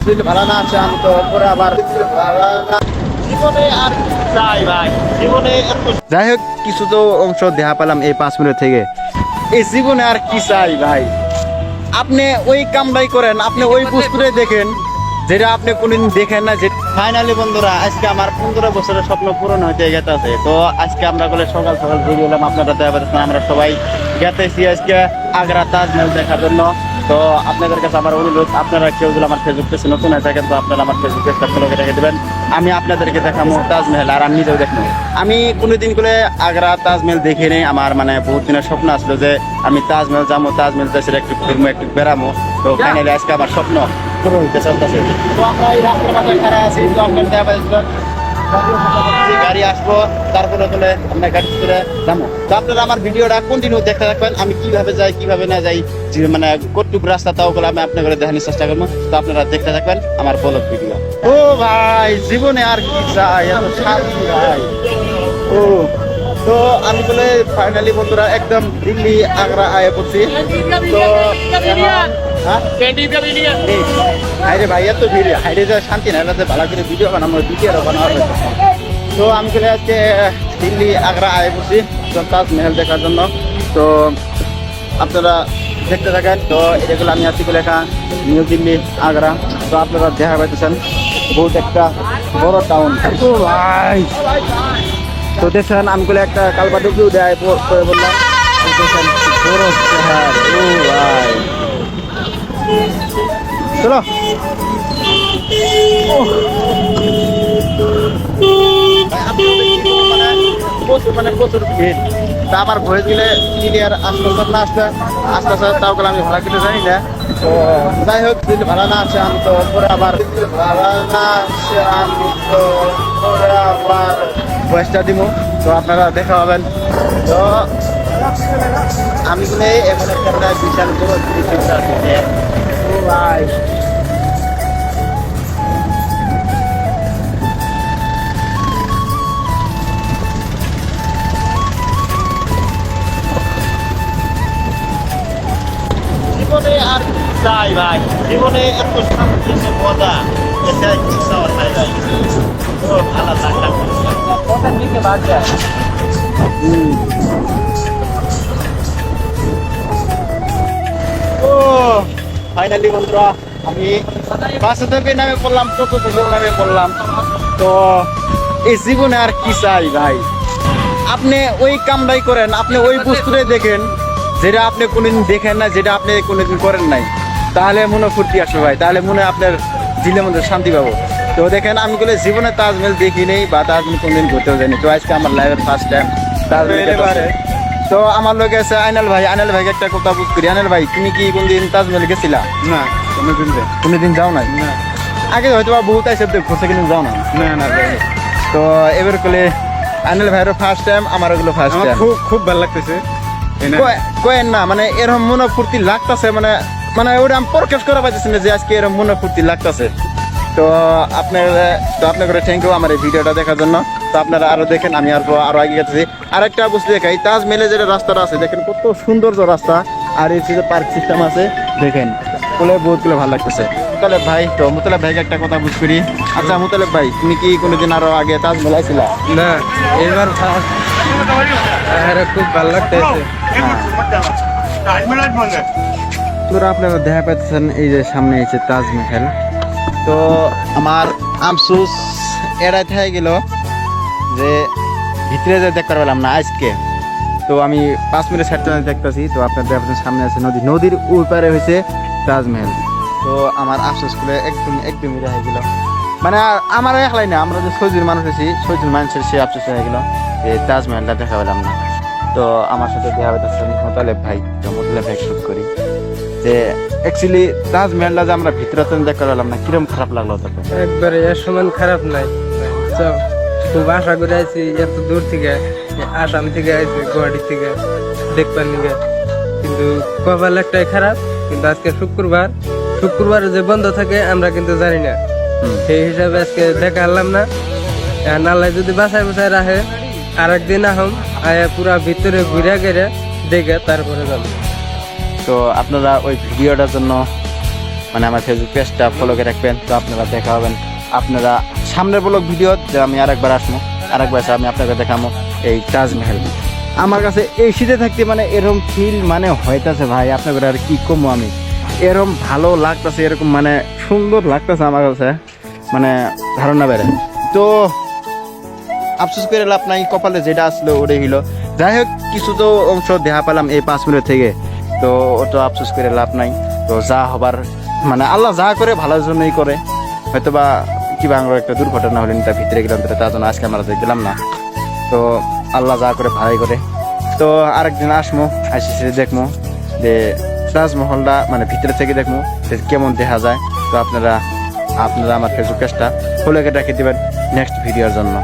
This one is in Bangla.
ভালো না আছে আমি তো পরে আবার জীবনে আর চাই ভাই জীবনে যাই হোক কিছু তো অংশ দেখা পেলাম এই 5 মিনিট থেকে। এই জীবনে আর কি চাই ভাই, আপনি ওই কামটাই করেন, আপনি ওই বস্তুটাই দেখেন যেটা আপনি কোনদিন দেখেন না। যে ফাইনালি বন্ধুরা আজকে আমার 15 বছরের স্বপ্ন পূরণ হইতে গেছে। তো আজকে আমরা বলে সকাল সকাল বেরিয়ে এলাম, আপনারা দেখা পাচ্ছেন আমরা সবাই গেতেছি আজকে আগ্রা তাজমহল দেখার জন্য। তো আপনাদের কাছে আমার অনুরোধ, আপনারা কেউ যদি আমার ফেসবুক পেজে নতুন হয়ে থাকেন তো আপনারা আমার ফেসবুক পেজটা ফলো করে রেখে দেবেন। আমি আপনাদেরকে দেখাবো তাজমহল, আর আমি নিজেও দেখবো। আমি কোনোদিন করে আগ্রা তাজমহল দেখিনি, আমার মানে বহুত দিনের স্বপ্ন আসলো যে আমি তাজমহল যাবো, তাজমহল দেশের একটু ঘুরবো, একটু বেড়াবো। তো ফাইনালি আজকে আমার স্বপ্ন পুরো হইতে চলতেছে। তো আমরা এই রাস্তার মাথায় খারাপ আছি, তো আপনার দেখা পাচ্ছেন গাড়ি আসবো, তারপরে বলে আপনার গাড়ি করে যাবো। তো আপনারা আমার ভিডিওটা কন্টিনিউ দেখতে থাকবেন, আমি কিভাবে যাই কিভাবে না যাই, মানে কতটুকু রাস্তা তাও বলে আমি আপনাদের দেখানোর চেষ্টা করবো। তো আপনারা দেখতে থাকবেন আমার ব্লগ ভিডিও। ও ভাই জীবনে আর কি চাই, এত শান্তি ভাই। ও তো আমি বলে ফাইনালি বন্ধুরা একদম দিল্লি আগ্রা আয়ে পড়ছি। তো হাইরে ভাই এত ভিড়, হাইরে যা শান্তি না ভালো করে ভিডিও বানাবো, ভিডিও বানাবার। তো আমি চলে আজকে দিল্লি আগ্রা আয়ে পড়ছি তাজমহল দেখার জন্য। তো আপনারা দেখতে থাকেন। তো এগুলো আমি আছি লেখা নিউ দিল্লি আগ্রা। তো আপনারা দেখা পাইতেছেন বহুত একটা বড় টাউন। ভাই তো দেখছেন আমি বলে একটা কালবাটুকিও দেয় করে বললাম দেখছেন বড় শহর। ও ভাই চলো প্রচুর ভিড়। তা আমার ভয়েস গেলে ক্লিয়ার আসতে না আসতে তাও গেলে আমি ভাড়া কেটে জানি না। তো যাই হোক যদি ভাড়া না আসে আমি তো পরে আবার ভাড়া না আসে আমি তো পরে আবার ভয়েসটা দিব। তো আপনারা দেখা পাবেন। তো আমি বলে এখন একটা বিশাল বড় ভাই জীবনে আর চাই ভাই, জীবনে এত শান্তি মজা ফাইনালি বন্ধুরা আমি বাসে থেকে নামে পড়লাম, টোটো থেকে নামে পড়লাম। তো এই জীবনে আর কি চাই ভাই, আপনি ওই কামটাই করেন, আপনি ওই বস্তুটাই দেখেন যেটা আপনি কোনোদিন দেখেন না, যেটা আপনি কোনোদিন করেন নাই। তাহলে মনে ফুর্তি আসবে ভাই, তাহলে মনে আপনার দিলের মধ্যে শান্তি পাবো। তো দেখেন আমি বলে জীবনে তাজমহল দেখি নেই বা তাজমহল কোনদিন ঘুরতেও যাইনি। তো আজকে আমার লাইফের ফার্স্ট টাইম তাজমহল। তো আমার লোক আছে আইনাল ভাই, আইনাল ভাইকে একটা কথা বুঝ করি। আইনাল ভাই তুমি কি কোনদিন তাজমহল গেছিলা? না কোনোদিন যাও নাই? না আগে হয়তো বহুত আইসে ঘুরছে কিন্তু যাও না। না তো এবার করলে আইনাল ভাইয়েরও ফার্স্ট টাইম, আমার ওগুলো ফার্স্ট টাইম। খুব ভালো লাগতেছে। কয়েন না মানে এরকম মনে ফুর্তি লাগতেছে, মানে মানে ওটা আমি প্রকাশ করা পাইতেছি না যে আজকে এরকম মনে ফুর্তি লাগতেছে। তো আপনার থ্যাংক ইউ আমার এই ভিডিওটা দেখার জন্য। তো আপনারা আরো দেখেন, আমি আরো আগে গেছি। আর একটা বস্তু দেখাই, তাজমহলে যে রাস্তাটা আছে দেখেন কত সুন্দর রাস্তা, আর এই যে পার্ক সিস্টেম আছে দেখেন, বলে বহুতগুলো ভালো লাগতেছে। মুতালেব ভাই, তো মুতালেব ভাইকে একটা কথা বুঝ করি। আচ্ছা মুতালেব ভাই তুমি কি কোনোদিন আরো আগে তাজমহল আইছিলা? না এবার খুব ভালো লাগতেছে। আপনারা দেখা পাচ্ছেন এই যে সামনে এসে তাজমহল। তো আমার আফসোস এড়াই থেকে গেল যে ভিতরে যে দেখতে পারলাম না আজকে। তো আমি 5 মিনিট সাইড দেখতেছি। তো আপনার দেখা পাচ্ছেন সামনে আছে নদী, নদীর ওই পারে হয়েছে তাজমহল। তো আমার আফসোস করে একদমই রেখে গেল, মানে আমার একলাই না, আমরা যে 6 জন মানুষ আছি 6 জন মানুষের সে আফসোস হয়ে গেল যে তাজমহলটা দেখা পেলাম না। তো আমার সাথে দেখা পাচ্ছেন মোতালেব ভাই। তো মোতালেব ভাই শুট করি যে অ্যাকচুয়ালি তাজমহলটা যে আমরা ভিতরে দেখতে পেলাম না, কিরকম খারাপ লাগলো তাকে? একবারে এর সমান খারাপ নাই। খুব আশা করে আছি এত দূর থেকে, আসাম থেকে আইছি, গুয়াহাটি থেকে দেখবার নিগে, কিন্তু কপাল একটাই খারাপ। কিন্তু আজকে শুক্রবার যে বন্ধ থাকে আমরা কিন্তু জানি না, সেই হিসাবে আজকে দেখা হলাম না। আল্লাহ যদি বাসায় রাখে আর একদিন আহম আয়া পুরা ভিতরে ঘুরে গেলে দেখে তারপরে যাবো। তো আপনারা ওই ভিডিওটার জন্য মানে আমার ফেসবুক পেজটা ফলো করে রাখবেন। তো আপনারা দেখা হবেন আপনারা সামনের ব্লগ ভিডিও যে আমি আরেকবার আসবো, আরেকবার এসে আমি আপনাকে দেখাবো এই তাজমহল। আমার কাছে এই শীতে থাকতে মানে এরকম ফিল মানে হইতাছে ভাই, আপনাদের আর কি কমো আমি, এরকম ভালো লাগতেছে, এরকম মানে সুন্দর লাগতেছে আমার কাছে, মানে ধারণা বেড়ে। তো আফসোস করে লাভ নাই, কপালে যেটা আসলো ওটাই হইলো। যাই হোক কিছু তো অংশ দেখা পেলাম এই 5 মিনিট থেকে, তো ওটা আফসোস করে লাভ নাই। তো যা হবার মানে আল্লাহ যা করে ভালোর জন্যই করে, হয়তো বা কিবা আমার একটা দুর্ঘটনা হলেন তার ভিতরে গেলাম, তার জন্য আজকে আমরা গেলাম না। তো আল্লাহ যা করে ভালোই করে। তো আরেকদিন আসবো, আসি দেখবো যে তাজমহলটা মানে ভিতরে থেকে দেখবো যে কেমন দেখা যায়। তো আপনারা আমার ফেসবুক পেজটা ফলো করে রেখে দেবেন নেক্সট ভিডিওর জন্য।